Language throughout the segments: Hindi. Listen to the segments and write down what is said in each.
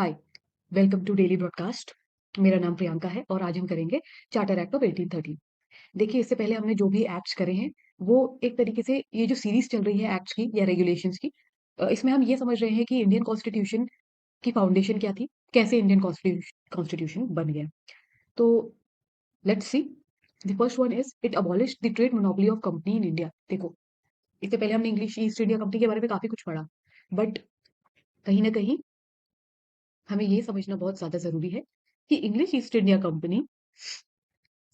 Hi, welcome to daily broadcast. मेरा नाम प्रियंका है और आज हम करेंगे चार्टर एक्ट ऑफ 1813। देखिए, इससे पहले हमने जो भी एक्ट्स करे हैं, वो एक तरीके से ये जो सीरीज चल रही है एक्ट्स की या रेगुलेशंस की, इसमें हम ये समझ रहे हैं कि इंडियन कॉन्स्टिट्यूशन की फाउंडेशन क्या थी, कैसे इंडियन कॉन्स्टिट्यूशन बन गया। तो let's see. The first one is it abolished the trade monopoly of company in India. देखो, इससे पहले हमने इंग्लिश ईस्ट इंडिया कंपनी के बारे में काफी कुछ पढ़ा, बट कहीं ना कहीं हमें ये समझना बहुत ज्यादा जरूरी है कि English east India company,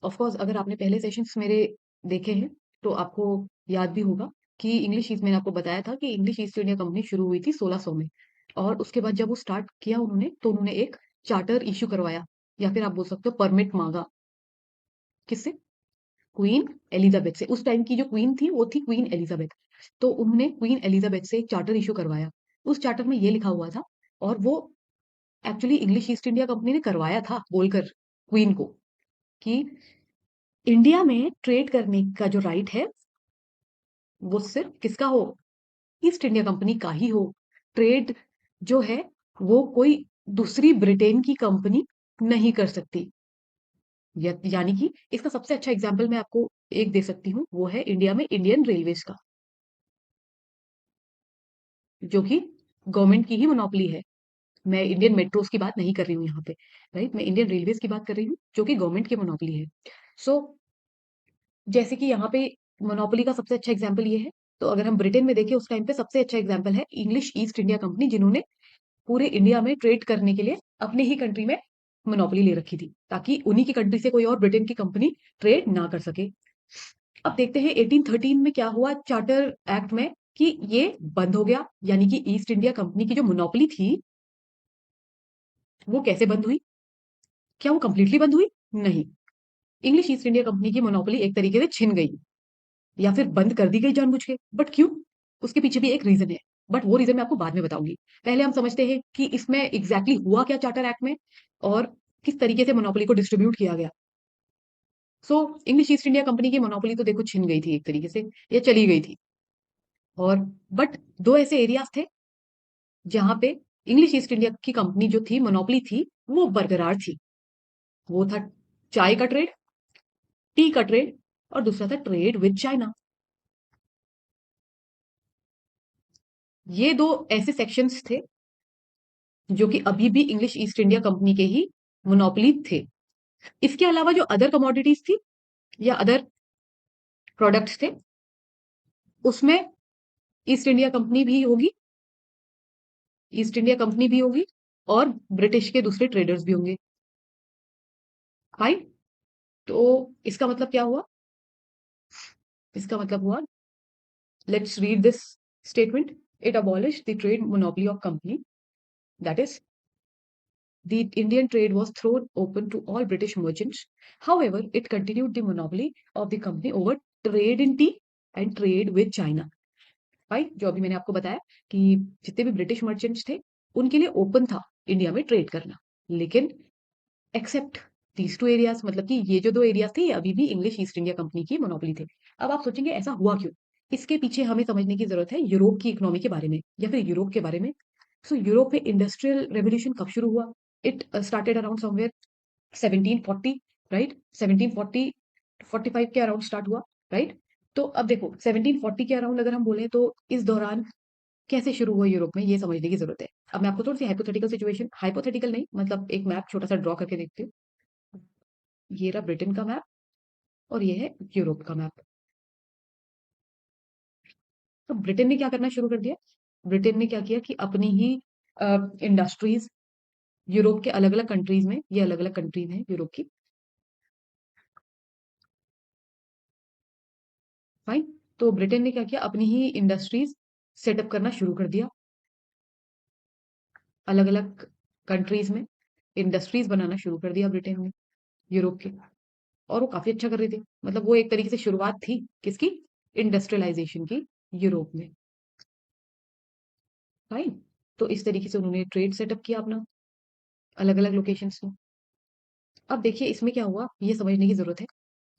of course अगर आपने पहले सेशंस मेरे देखे हैं तो आपको याद भी होगा कि इंग्लिश ईस्ट मैंने आपको बताया था कि इंग्लिश ईस्ट इंडिया कंपनी शुरू हुई थी 1600 में। और उसके बाद जब वो स्टार्ट किया उन्होंने, तो उन्होंने एक चार्टर इशू करवाया, या फिर आप बोल सकते हो परमिट मांगा। किससे? क्वीन एलिजाबेथ से। उस टाइम की जो क्वीन थी वो थी क्वीन एलिजाबेथ। तो उन्होंने क्वीन एलिजाबेथ से एक चार्टर इशू करवाया। उस चार्टर में ये लिखा हुआ था, और वो actually English east India company ने करवाया था बोलकर क्वीन को, कि इंडिया में ट्रेड करने का जो राइट है वो सिर्फ किसका हो? ईस्ट इंडिया कंपनी का ही हो। ट्रेड जो है वो कोई दूसरी ब्रिटेन की कंपनी नहीं कर सकती। यानी कि इसका सबसे अच्छा एग्जाम्पल मैं आपको एक दे सकती हूँ, वो है इंडिया में इंडियन रेलवेज का, जो कि गवर्नमेंट की ही मोनोपोली है। मैं इंडियन मेट्रोज की बात नहीं कर रही हूँ यहाँ पे, राइट। मैं इंडियन रेलवेज की बात कर रही हूँ, जो कि गवर्नमेंट की मोनोपोली है। सो जैसे कि यहाँ पे मोनोपोली का सबसे अच्छा एग्जाम्पल ये है। तो अगर हम ब्रिटेन में देखें, उस टाइम पे सबसे अच्छा एग्जाम्पल है इंग्लिश ईस्ट इंडिया कंपनी, जिन्होंने पूरे इंडिया में ट्रेड करने के लिए अपने ही कंट्री में मोनोपोली ले रखी थी, ताकि उन्हीं की कंट्री से कोई और ब्रिटेन की कंपनी ट्रेड ना कर सके। अब देखते हैं 1813 में क्या हुआ चार्टर एक्ट में, कि ये बंद हो गया। यानी कि ईस्ट इंडिया कंपनी की जो मोनोपोली थी वो कैसे बंद हुई? क्या वो कंप्लीटली बंद हुई? नहीं। इंग्लिश ईस्ट इंडिया कंपनी की मोनोपोली एक तरीके से छिन गई, या फिर बंद कर दी गई जानबूझ के। बट क्यों? उसके पीछे भी एक रीजन है, बट वो रीजन मैं आपको बाद में बताऊंगी। पहले हम समझते हैं कि इसमें एग्जैक्टली हुआ क्या चार्टर एक्ट में, और किस तरीके से मोनोपोली को डिस्ट्रीब्यूट किया गया। So English east India company की मोनोपोली तो देखो छिन गई थी एक तरीके से, या चली गई थी। और बट दो ऐसे एरियाज थे जहां पे इंग्लिश ईस्ट इंडिया की कंपनी जो थी, मोनोपोली थी, वो बरकरार थी। वो था चाय का ट्रेड, टी का ट्रेड, और दूसरा था ट्रेड विद चाइना। ये दो ऐसे सेक्शंस थे जो कि अभी भी इंग्लिश ईस्ट इंडिया कंपनी के ही मोनोपोली थे। इसके अलावा जो अदर कमोडिटीज थी या अदर प्रोडक्ट्स थे, उसमें ईस्ट इंडिया कंपनी भी होगी, ईस्ट इंडिया कंपनी भी होगी, और ब्रिटिश के दूसरे ट्रेडर्स भी होंगे। फाइन। तो इसका मतलब क्या हुआ? इसका मतलब हुआ, let's read this statement. It abolish the trade monopoly of company, that is the Indian trade was thrown open to all British merchants. However, it continued the monopoly of the company over trade in tea and trade with China. भाई, जो अभी मैंने आपको बताया कि जितने भी ब्रिटिश मर्चेंट्स थे, उनके लिए ओपन था इंडिया में ट्रेड करना, लेकिन एक्सेप्ट दीज टू एरियाज, मतलब कि ये जो दो एरियाज थे, ये अभी भी इंग्लिश ईस्ट इंडिया कंपनी की मोनोपोली थे। अब आप सोचेंगे ऐसा हुआ क्यों? इसके पीछे हमें समझने की जरूरत है यूरोप की इकोनॉमी के बारे में, या फिर यूरोप के बारे में। सो यूरोप में इंडस्ट्रियल रेवोल्यूशन कब शुरू हुआ? It started around somewhere 1740, right. 1740 45 के अराउंड स्टार्ट हुआ, राइट। तो अब देखो 1740 के अराउंड अगर हम बोले, तो इस दौरान कैसे शुरू हुआ यूरोप में, ये समझने की जरूरत है। अब मैं आपको थोड़ी सी हाइपोथेटिकल सिचुएशन, हाइपोथेटिकल नहीं मतलब एक मैप छोटा सा ड्रॉ करके देखती हूँ। ये रहा ब्रिटेन का मैप, और ये है यूरोप का मैप। तो ब्रिटेन ने क्या करना शुरू कर दिया? ब्रिटेन ने क्या किया कि अपनी ही इंडस्ट्रीज यूरोप के अलग अलग कंट्रीज में, ये अलग अलग कंट्रीज हैं यूरोप की, फाइन। तो ब्रिटेन ने क्या किया, अपनी ही इंडस्ट्रीज सेटअप करना शुरू कर दिया अलग अलग कंट्रीज में। इंडस्ट्रीज बनाना शुरू कर दिया ब्रिटेन ने यूरोप के, और वो काफी अच्छा कर रही थी। मतलब वो एक तरीके से शुरुआत थी किसकी? इंडस्ट्रियलाइजेशन की, यूरोप में, फाइन। तो इस तरीके से उन्होंने ट्रेड सेटअप किया अपना अलग अलग लोकेशंस में। अब देखिए इसमें क्या हुआ, ये समझने की जरूरत है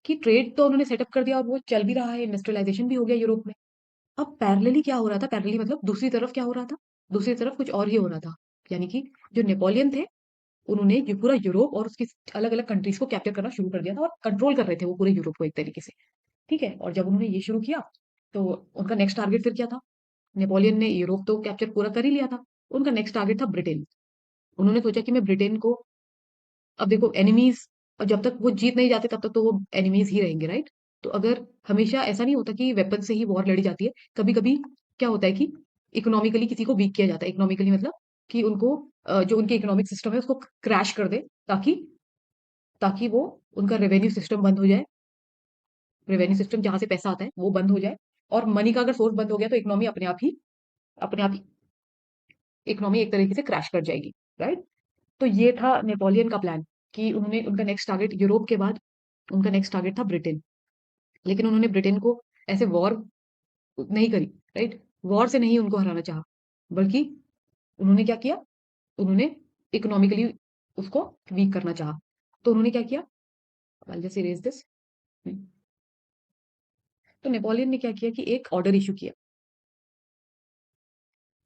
कि ट्रेड तो उन्होंने सेटअप कर दिया और वो चल भी रहा है, इंडस्ट्रियलाइजेशन भी हो गया यूरोप में। अब पैरेलली क्या हो रहा था? पैरेलली मतलब दूसरी तरफ क्या हो रहा था? दूसरी तरफ कुछ और ही हो रहा था। यानी कि जो नेपोलियन थे, उन्होंने ये पूरा यूरोप और उसकी अलग-अलग कंट्रीज़ को कैप्चर करना शुरू कर दिया था और कंट्रोल कर रहे थे वो पूरे यूरोप को एक तरीके से, ठीक है? और जब उन्होंने ये शुरू किया, तो उनका नेक्स्ट टारगेट फिर क्या था? नेपोलियन ने यूरोप तो कैप्चर पूरा कर ही लिया था, उनका नेक्स्ट टारगेट था ब्रिटेन। उन्होंने सोचा कि मैं ब्रिटेन को, अब देखो एनिमीज़, और जब तक वो जीत नहीं जाते तब तक तो वो एनिमीज़ ही रहेंगे, राइट? तो अगर हमेशा ऐसा नहीं होता कि वेपन से ही वॉर लड़ी जाती है, कभी-कभी क्या होता है कि इकोनॉमिकली किसी को वीक किया जाता है। इकोनॉमिकली मतलब कि उनको जो उनके इकोनॉमिक सिस्टम है उसको क्रैश कर दे, ताकि ताकि वो उनका रेवेन्यू सिस्टम बंद हो जाए, रेवेन्यू सिस्टम जहाँ से पैसा आता है वो बंद हो जाए, और मनी का अगर सोर्स बंद हो गया तो इकोनॉमी अपने आप ही इकोनॉमी एक तरीके से क्रैश कर जाएगी, राइट? तो ये था नेपोलियन का प्लान, कि उन्होंने उनका नेक्स्ट टारगेट यूरोप के बाद उनका नेक्स्ट टारगेट था ब्रिटेन। लेकिन उन्होंने ब्रिटेन को ऐसे वॉर नहीं करी, राइट? वॉर से नहीं उनको हराना चाहा, बल्कि उन्होंने क्या किया? उन्होंने इकोनॉमिकली उसको वीक करना चाहा। तो उन्होंने क्या किया? I just erase this. तो नेपोलियन ने क्या किया कि एक ऑर्डर इश्यू किया।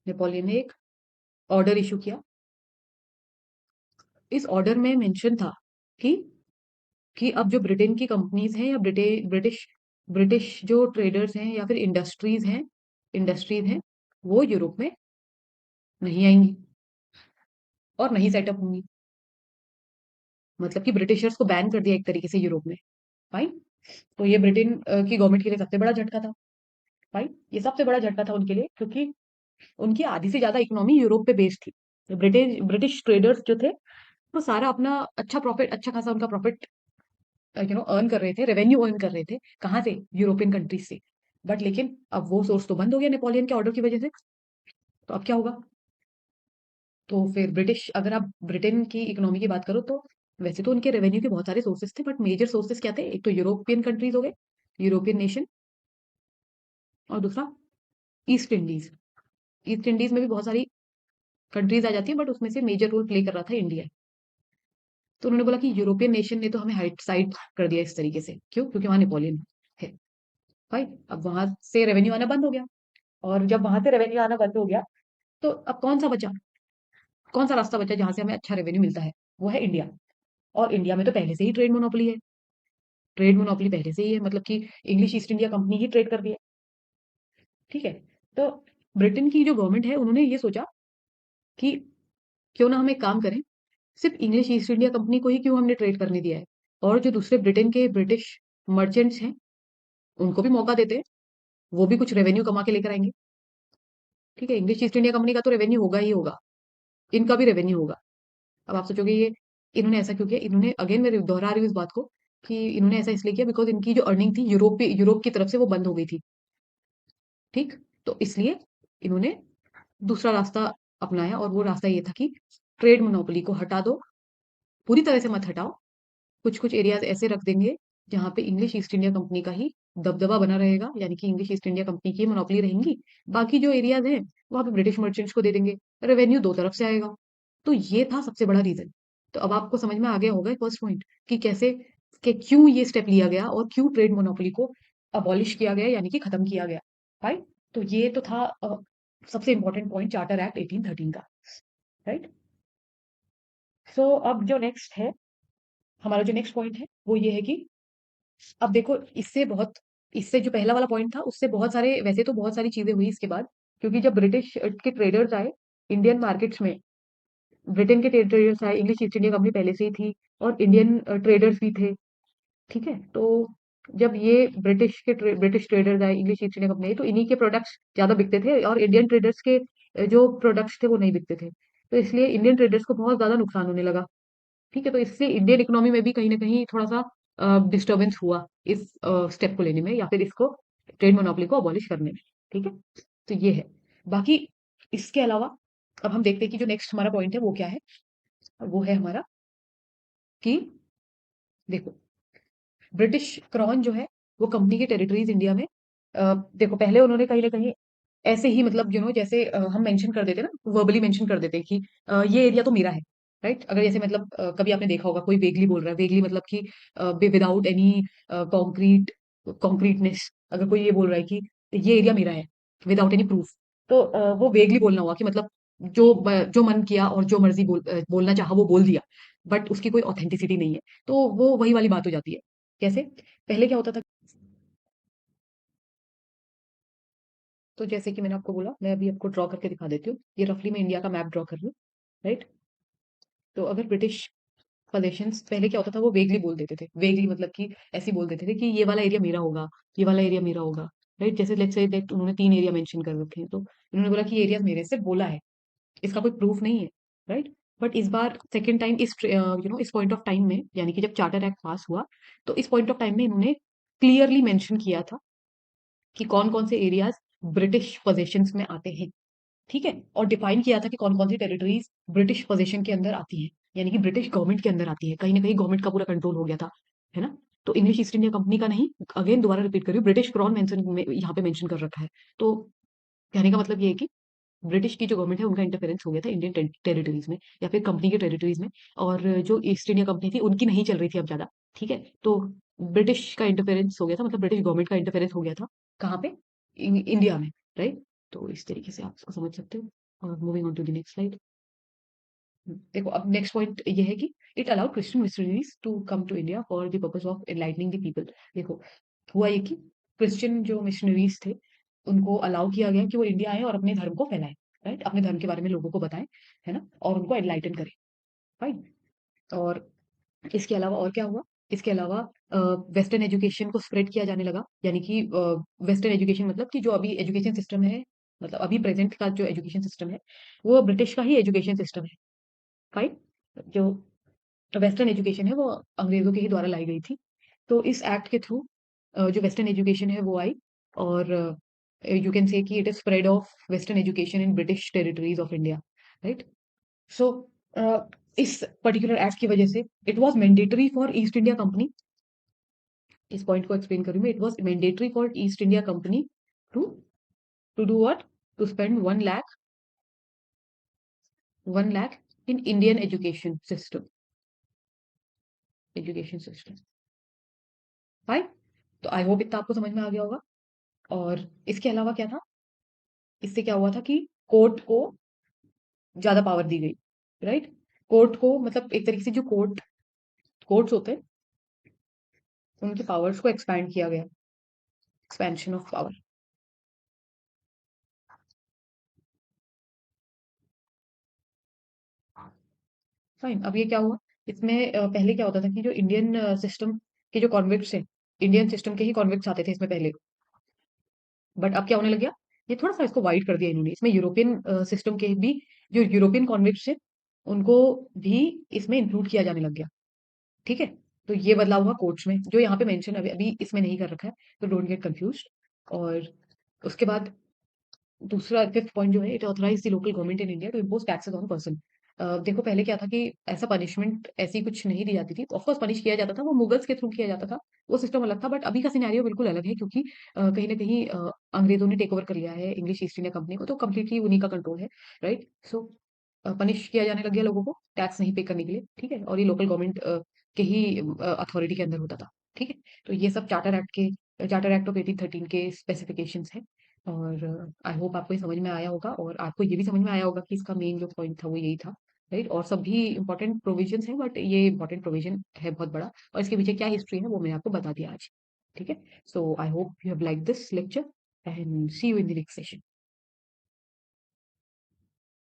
नेपोलियन ने एक ऑर्डर इश्यू किया। इस ऑर्डर में मेंशन था कि अब जो ब्रिटेन की कंपनीज हैं या ब्रिटिश ब्रिटिश जो ट्रेडर्स हैं या फिर इंडस्ट्रीज हैं, वो यूरोप में नहीं आएंगी और नहीं सेटअप होंगी। मतलब कि ब्रिटिशर्स को बैन कर दिया एक तरीके से यूरोप में। फाइन। तो ये ब्रिटेन की गवर्नमेंट के लिए सबसे बड़ा झटका था। फाइन, ये सबसे बड़ा झटका था उनके लिए, क्योंकि उनकी आधी से ज्यादा इकोनॉमी यूरोप पे बेस्ड थी। ब्रिटिश ब्रिटिश ट्रेडर्स जो थे, वो सारा अपना अच्छा खासा उनका प्रॉफिट अर्न कर रहे थे, रेवेन्यू अर्न कर रहे थे। कहाँ से? यूरोपियन कंट्रीज से। बट लेकिन अब वो सोर्स तो बंद हो गया नेपोलियन के ऑर्डर की वजह से। तो अब क्या होगा? तो फिर ब्रिटिश, अगर आप ब्रिटेन की इकोनॉमी की बात करो, तो वैसे तो उनके रेवेन्यू के बहुत सारे सोर्सेस थे, बट मेजर सोर्सेस क्या थे? एक तो यूरोपियन कंट्रीज हो गए, यूरोपियन नेशन, और दूसरा ईस्ट इंडीज। ईस्ट इंडीज में भी बहुत सारी कंट्रीज आ जाती है, बट उसमें से मेजर रोल प्ले कर रहा था इंडिया। तो उन्होंने बोला कि यूरोपियन नेशन ने तो हमें हाइट साइड कर दिया इस तरीके से। क्यों? क्योंकि वहां नेपोलियन है। भाई, अब वहां से रेवेन्यू आना बंद हो गया, और जब वहां से रेवेन्यू आना बंद हो गया, तो अब कौन सा रास्ता बचा जहां से हमें अच्छा रेवेन्यू मिलता है? वो है इंडिया। और इंडिया में तो पहले से ही ट्रेड मोनोपोली है। ट्रेड मोनोपोली पहले से ही है, मतलब कि इंग्लिश ईस्ट इंडिया कंपनी ही ट्रेड कर रही है। ठीक है। तो ब्रिटेन की जो गवर्नमेंट है, उन्होंने ये सोचा कि क्यों ना हम एक काम करें, सिर्फ इंग्लिश ईस्ट इंडिया कंपनी को ही क्यों हमने ट्रेड करने दिया है, और जो दूसरे ब्रिटेन के ब्रिटिश मर्चेंट्स हैं, उनको भी मौका देते हैं, वो भी कुछ रेवेन्यू कमा के लेकर आएंगे। ठीक है, इंग्लिश ईस्ट इंडिया कंपनी का तो रेवेन्यू होगा ही होगा, इनका भी रेवेन्यू होगा। अब आप सोचोगे ये इन्होंने ऐसा क्यों किया? इन्होंने, अगेन मैं दोहरा रही हूँ इस बात को, कि इन्होंने ऐसा इसलिए किया बिकॉज इनकी जो अर्निंग थी यूरोप की तरफ से वो बंद हो गई थी। ठीक। तो इसलिए इन्होंने दूसरा रास्ता अपनाया, और वो रास्ता ये था कि ट्रेड मोनोपोली को हटा दो, पूरी तरह से मत हटाओ, कुछ कुछ एरियाज ऐसे रख देंगे जहां पे इंग्लिश ईस्ट इंडिया कंपनी का ही दबदबा बना रहेगा, यानी कि इंग्लिश ईस्ट इंडिया कंपनी की मोनोपोली रहेंगी। बाकी जो एरियाज हैं वहां पे ब्रिटिश मर्चेंट्स को दे देंगे, रेवेन्यू दो तरफ से आएगा। तो ये था सबसे बड़ा रीजन। तो अब आपको समझ में आ गया होगा फर्स्ट पॉइंट, कि कैसे, कि क्यों ये स्टेप लिया गया और क्यों ट्रेड मोनोपोली को अबॉलिश किया गया, यानी कि खत्म किया गया। राइट। तो ये तो था सबसे इंपॉर्टेंट पॉइंट चार्टर एक्ट 1813 का। राइट। सो अब जो नेक्स्ट है, हमारा जो नेक्स्ट पॉइंट है वो ये है कि अब देखो, इससे जो पहला वाला पॉइंट था, उससे बहुत सारे, वैसे तो बहुत सारी चीजें हुई इसके बाद, क्योंकि जब ब्रिटिश के ट्रेडर्स आए इंडियन मार्केट्स में, ब्रिटेन के ट्रेडर्स आए, इंग्लिश ईस्ट इंडिया कंपनी पहले से ही थी, और इंडियन ट्रेडर्स भी थे। ठीक है। तो जब ये ब्रिटिश ट्रेडर्स आए, इंग्लिश ईस्ट इंडिया कंपनी आई, तो इन्हीं के प्रोडक्ट्स ज्यादा बिकते थे, और इंडियन ट्रेडर्स के जो प्रोडक्ट्स थे वो नहीं बिकते थे। तो इसलिए इंडियन ट्रेडर्स को बहुत ज्यादा नुकसान होने लगा। ठीक है। तो इससे इंडियन इकोनॉमी में भी कहीं ना कहीं थोड़ा सा डिस्टर्बेंस हुआ इस स्टेप को लेने में, या फिर इसको, ट्रेड मोनोपोली को अबॉलिश करने में। ठीक है। तो ये है। बाकी इसके अलावा अब हम देखते हैं कि जो नेक्स्ट हमारा पॉइंट है वो क्या है। वो है हमारा कि देखो, ब्रिटिश क्राउन जो है, वो कंपनी के टेरिटरीज इंडिया में, देखो पहले उन्होंने कहीं ना कहीं ऐसे ही, मतलब जैसे हम मेंशन कर देते ना, वर्बली मेंशन कर देते कि ये एरिया तो मेरा है। राइट। अगर जैसे मतलब कभी आपने देखा होगा कोई वेगली बोल रहा है, वेगली मतलब कि विदाउट एनी कॉन्क्रीट कॉन्क्रीटनेस, अगर कोई ये बोल रहा है कि ये एरिया मेरा है विदाउट एनी प्रूफ, तो वो वेगली बोलना हुआ कि मतलब जो मन किया और जो मर्जी बोलना चाहा वो बोल दिया, बट उसकी कोई ऑथेंटिसिटी नहीं है। तो वो वही वाली बात हो जाती है। कैसे? पहले क्या होता था? तो जैसे कि मैंने आपको बोला, मैं अभी आपको ड्रॉ करके दिखा देती हूँ। ये रफली मैं इंडिया का मैप ड्रॉ कर रही हूँ, राइट? तो अगर ब्रिटिश पोजेशंस, पहले क्या होता था, वो वेगली बोल देते थे। वेगली मतलब कि ऐसे ही बोल देते थे कि ये वाला एरिया मेरा होगा, ये वाला एरिया मेरा होगा, राइट? जैसे लेट्स से दैट उन्होंने 3 एरिया मेंशन कर रखे हैं, तो उन्होंने बोला कि ये एरिया मेरे, सिर्फ बोला है, इसका कोई प्रूफ नहीं है, राइट? बट इस बार सेकंड टाइम इस पॉइंट ऑफ टाइम में, यानी कि जब चार्टर एक्ट पास हुआ, तो इस पॉइंट ऑफ टाइम में इन्होंने क्लियरली मेंशन किया था कि कौन-कौन से एरियाज़ ब्रिटिश पोज़ेशंस में आते हैं, ठीक है? और डिफाइन किया था कि कौन-कौन सी टेरिटरीज़ ब्रिटिश पोज़ेशन के अंदर आती हैं, यानी कि ब्रिटिश गवर्नमेंट के अंदर आती है। कहीं न कहीं गवर्नमेंट का पूरा कंट्रोल हो गया था, है ना? तो इंग्लिश ईस्ट इंडिया कंपनी का नहीं, अगेन दोबारा रिपीट कर रही हूँ, ब्रिटिश क्रॉन मेंशन में यहाँ पे मेंशन कर रखा है। तो कहने का मतलब ये है कि ब्रिटिश की जो गवर्नमेंट है उनका इंटरफेरेंस हो गया था इंडियन टेरिटरीज में, या फिर कंपनी के टेरिटरीज में। और जो ईस्ट इंडिया कंपनी थी उनकी नहीं चल रही थी अब ज्यादा, ठीक है? तो ब्रिटिश का इंटरफेरेंस हो गया था, मतलब ब्रिटिश गवर्नमेंट का इंटरफेरेंस हो गया था। कहाँ पे? इंडिया में, राइट? तो इस तरीके से आप इसको समझ सकते हो। और moving on to the next slide. देखो, अब नेक्स्ट पॉइंट ये है कि it allowed Christian missionaries to come to India for the purpose of enlightening the people. देखो, हुआ ये कि क्रिश्चियन जो मिशनरीज थे, उनको अलाउ किया गया कि वो इंडिया आए और अपने धर्म को फैलाएं, राइट? अपने धर्म के बारे में लोगों को बताएं, है ना? और उनको एनलाइटन करें, राइट? और इसके अलावा और क्या हुआ? इसके अलावा वेस्टर्न एजुकेशन को स्प्रेड किया जाने लगा, यानी कि वेस्टर्न एजुकेशन मतलब कि जो अभी एजुकेशन सिस्टम है, मतलब अभी प्रेजेंट का जो एजुकेशन सिस्टम है, वो ब्रिटिश का ही एजुकेशन सिस्टम है, राइट? जो वेस्टर्न एजुकेशन है वो अंग्रेजों के ही द्वारा लाई गई थी। तो इस एक्ट के थ्रू जो वेस्टर्न एजुकेशन है वो आई, और you can say that it is spread of western education in British territories of India, right? So इस पर्टिकुलर एक्ट की वजह से it was mandatory for East India Company, इस पॉइंट को एक्सप्लेन करूँ मैं, it was mandatory for East India Company to to do what? To spend 1 lakh इन इंडियन एजुकेशन सिस्टम, राइट? तो आई होप इतना आपको समझ में आ गया होगा। और इसके अलावा क्या था? इससे क्या हुआ था कि कोर्ट को ज्यादा पावर दी गई, राइट? कोर्ट को, मतलब एक तरीके से जो कोर्ट्स होते हैं, उनके पावर्स को एक्सपैंड किया गया, एक्सपेंशन ऑफ पावर। फाइन, अब ये क्या हुआ? इसमें पहले क्या होता था कि जो इंडियन सिस्टम के जो कॉन्विक्ट्स हैं, इंडियन सिस्टम के ही कॉन्विक्ट्स आते थे इसमें पहले, बट अब क्या होने लग गया? ये थोड़ा सा इसको वाइड कर दिया इन्होंने, इसमें यूरोपियन सिस्टम के भी जो यूरोपियन कॉन्विक्ट्स हैं उनको भी इसमें इंक्लूड किया जाने लग गया, ठीक है? तो ये बदलाव हुआ कोर्ट्स में, जो यहाँ पे मेंशन अभी अभी इसमें नहीं कर रखा है, तो डोंट गेट कंफ्यूज्ड। और उसके बाद दूसरा फिफ्थ पॉइंट जो है, it authorise the local government in India to impose taxes on person. देखो, पहले क्या था कि ऐसा पनिशमेंट ऐसी कुछ नहीं दी जाती थी, ऑफ कोर्स पनिश किया जाता था, वो मुगल्स के थ्रू किया जाता था, वो सिस्टम अलग था। बट अभी का सिनेरियो बिल्कुल अलग है, क्योंकि कहीं ना कहीं अंग्रेजों ने टेक ओवर कर लिया है इंग्लिश ईस्ट इंडिया कंपनी को, तो कम्प्लीटली उन्हीं का कंट्रोल है, राइट? सो पनिश किया जाने लग गया लोगों को टैक्स नहीं पे करने के लिए, ठीक है? और ये लोकल गवर्नमेंट के ही अथॉरिटी के अंदर होता था, ठीक है? तो ये सब चार्टर एक्ट ऑफ 1813 के स्पेसिफिकेशंस हैं। और आई होप आपको ये समझ में आया होगा, और आपको ये भी समझ में आया होगा कि इसका मेन जो पॉइंट था वो यही था, राइट? और सब भी इंपॉर्टेंट प्रोविजंस हैं, बट ये इंपॉर्टेंट प्रोविजन है बहुत बड़ा, और इसके पीछे क्या हिस्ट्री है वो मैंने आपको बता दिया आज, ठीक है? So I hope you have like this lecture, and see you in the next session.